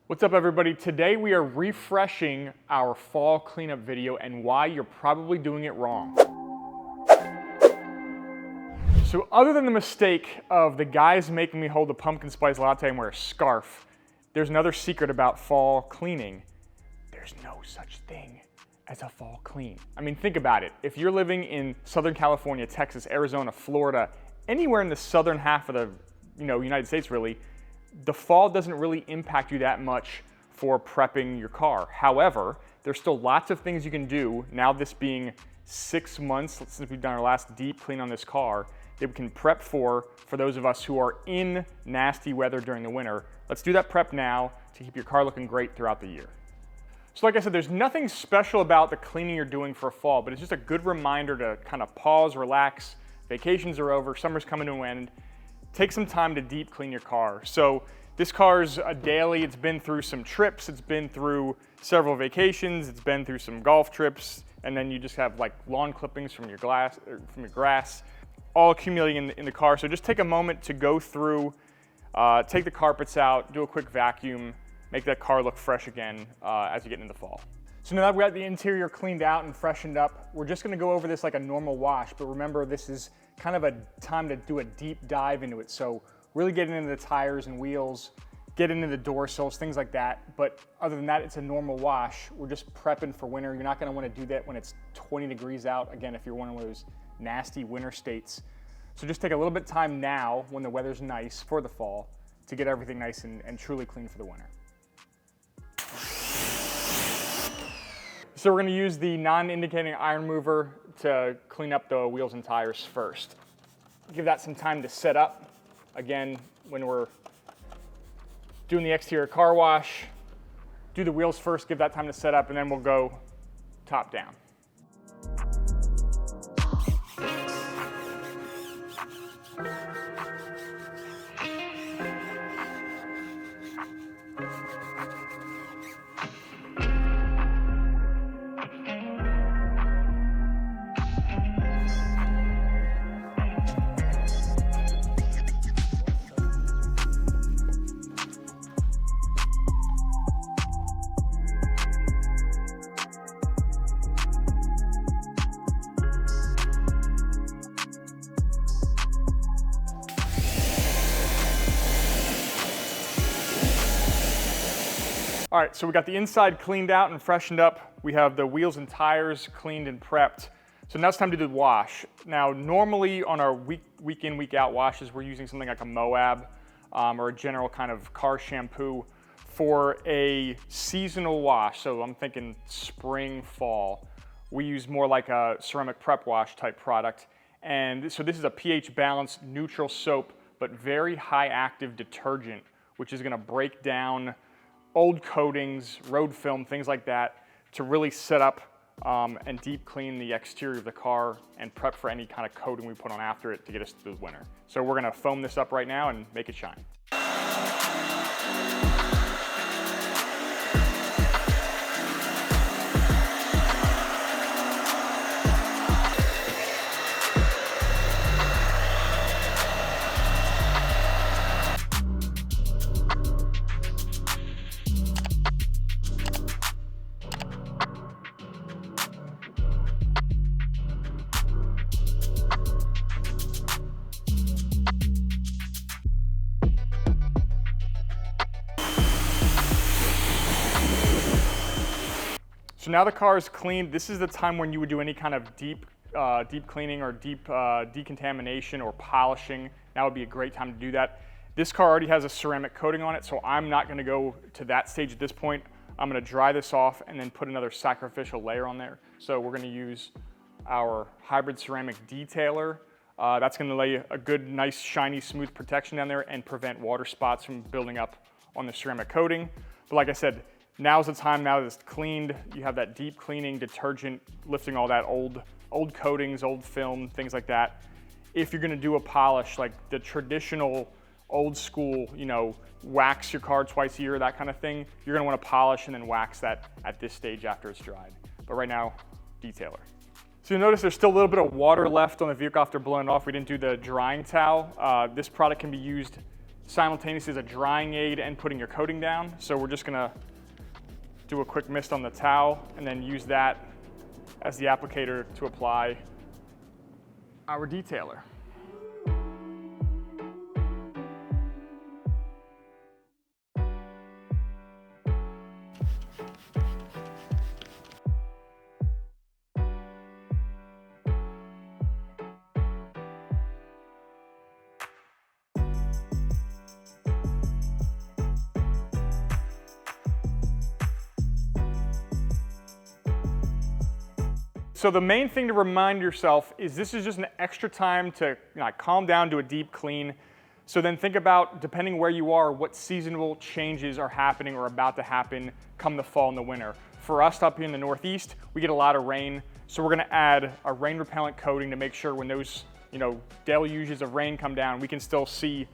What's up everybody? Today we are refreshing our fall cleanup video and why you're probably doing it wrong. So other than the mistake of the guys making me hold a pumpkin spice latte and wear a scarf, there's another secret about fall cleaning. There's no such thing as a fall clean. I mean, think about it. If you're living in Southern California, Texas, Arizona, Florida, anywhere in the southern half of the United States really, the fall doesn't really impact you that much for prepping your car. However, there's still lots of things you can do, now this being 6 months since we've done our last deep clean on this car, that we can prep for those of us who are in nasty weather during the winter. Let's do that prep now to keep your car looking great throughout the year. So like I said, there's nothing special about the cleaning you're doing for fall, but it's just a good reminder to kind of pause, relax. Vacations are over, summer's coming to an end. Take some time to deep clean your car. So this car's a daily, it's been through some trips, it's been through several vacations, it's been through some golf trips, and then you just have like lawn clippings from your grass, all accumulating in the car. So just take a moment to go through, take the carpets out, do a quick vacuum, make that car look fresh again as you get into the fall. So now that we got the interior cleaned out and freshened up, we're just gonna go over this like a normal wash, but remember this is kind of a time to do a deep dive into it. So really getting into the tires and wheels, get into the door sills, things like that. But other than that, it's a normal wash. We're just prepping for winter. You're not gonna wanna do that when it's 20 degrees out. Again, if you're one of those nasty winter states. So just take a little bit of time now when the weather's nice for the fall to get everything nice and truly clean for the winter. So we're gonna use the non-indicating iron mover to clean up the wheels and tires first. Give that some time to set up. Again, when we're doing the exterior car wash, do the wheels first, give that time to set up, and then we'll go top down. All right, so we got the inside cleaned out and freshened up. We have the wheels and tires cleaned and prepped. So now it's time to do the wash. Now, normally on our week in, week out washes, we're using something like a Moab or a general kind of car shampoo. For a seasonal wash, so I'm thinking spring, fall, we use more like a ceramic prep wash type product. And so this is a pH balanced neutral soap, but very high active detergent, which is gonna break down old coatings, road film, things like that, to really set up and deep clean the exterior of the car and prep for any kind of coating we put on after it to get us through the winter. So we're gonna foam this up right now and make it shine. So now the car is cleaned. This is the time when you would do any kind of deep cleaning or deep decontamination or polishing. Now would be a great time to do that. This car already has a ceramic coating on it, so I'm not gonna go to that stage at this point. I'm gonna dry this off and then put another sacrificial layer on there. So we're gonna use our hybrid ceramic detailer. That's gonna lay a good, nice, shiny, smooth protection down there and prevent water spots from building up on the ceramic coating. But like I said, now's the time, now that it's cleaned, you have that deep cleaning detergent lifting all that old coatings, old film, things like that. If you're gonna do a polish, like the traditional old school, wax your car twice a year, that kind of thing, you're gonna wanna polish and then wax that at this stage after it's dried. But right now, detailer. So you'll notice there's still a little bit of water left on the vehicle after blowing it off. We didn't do the drying towel. This product can be used simultaneously as a drying aid and putting your coating down. So we're just gonna do a quick mist on the towel and then use that as the applicator to apply our detailer. So the main thing to remind yourself is this is just an extra time to calm down, do a deep clean. So then think about, depending where you are, what seasonal changes are happening or about to happen come the fall and the winter. For us up here in the Northeast, we get a lot of rain. So we're gonna add a rain repellent coating to make sure when those deluges of rain come down, we can still see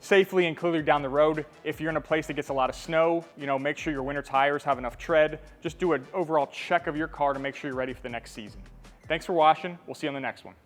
safely and clearly down the road. If you're in a place that gets a lot of snow, make sure your winter tires have enough tread. Just do an overall check of your car to make sure you're ready for the next season. Thanks for watching. We'll see you on the next one.